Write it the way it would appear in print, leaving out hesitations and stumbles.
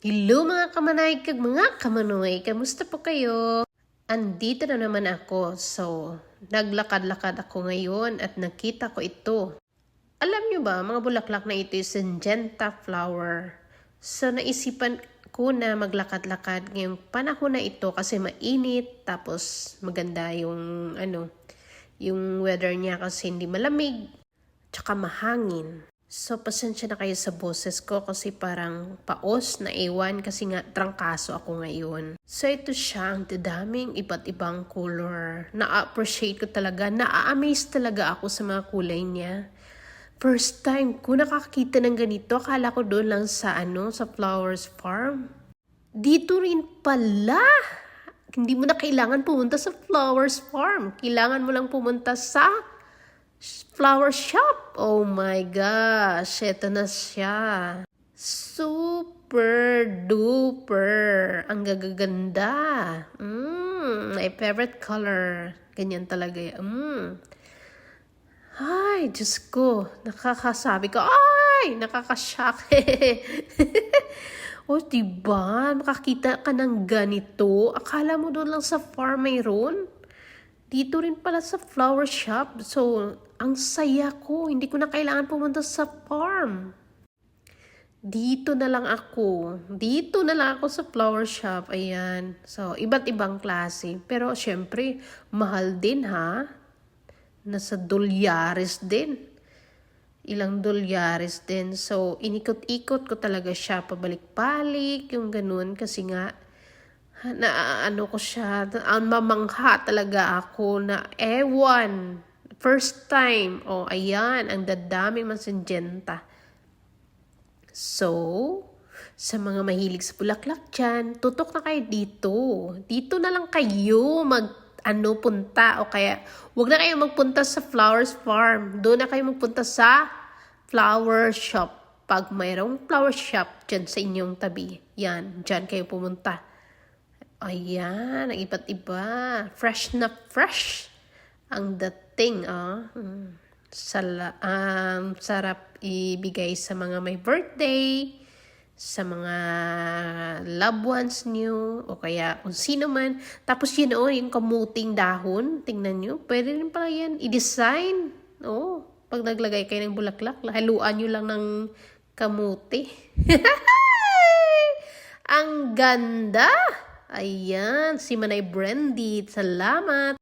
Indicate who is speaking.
Speaker 1: Hello mga kamanay kag mga kamanoy, kamusta po kayo? Andito na naman ako. So, naglakad-lakad ako ngayon at nakita ko ito. Alam nyo ba, mga bulaklak na ito is Syngenta flower. So, naisipan ko na maglakad-lakad ngayong panahon na ito kasi mainit, tapos maganda yung weather niya kasi hindi malamig, tsaka mahangin. So, pasensya na kayo sa boses ko kasi parang paos na ewan kasi nga trangkaso ako ngayon. So, ito siya, ang dadaming iba't ibang color. Na-appreciate ko talaga, na-amaze talaga ako sa mga kulay niya. First time ko nakakita ng ganito, akala ko doon lang sa Flowers Farm. Dito rin pala. Hindi mo na kailangan pumunta sa Flowers Farm. Kailangan mo lang pumunta sa flower shop. Oh my gosh, eto na siya. Super duper. Ang gagaganda. My favorite color. Ganyan talaga yan. Ay, Diyos ko. Nakakasabi ko. Ay, nakakashock. O, diba? Makakita ka ng ganito. Akala mo doon lang sa farm mayroon? Dito rin pala sa flower shop. So, ang saya ko. Hindi ko na kailangan pumunta sa farm. Dito na lang ako. Dito na lang ako sa flower shop. Ayan. So, iba't ibang klase. Pero, syempre, mahal din ha. Nasa dolyares din. Ilang dolyares din. So, inikot-ikot ko talaga siya. Pabalik-balik. Yung ganun. Kasi nga, ko siya, mamangha talaga ako na ewan, first time, ayan, ang dadaming Syngenta. So, sa mga mahilig sa bulaklak dyan, tutok na kayo dito na lang kayo punta, o kaya, wag na kayo magpunta sa Flowers Farm, doon na kayo magpunta sa flower shop, pag mayroong flower shop dyan sa inyong tabi, yan, dyan kayo pumunta. Ayan, ang iba't iba. Fresh na fresh. Ang dating, sarap ibigay sa mga may birthday, sa mga loved ones nyo, o kaya kung sino man. Tapos yun, yung kamuting dahon, tingnan nyo, pwede rin pala yan i-design. Pag naglagay kayo ng bulaklak, haluan nyo lang ng kamuti. Ang ganda! Ayan, si Manay Brandy. Salamat!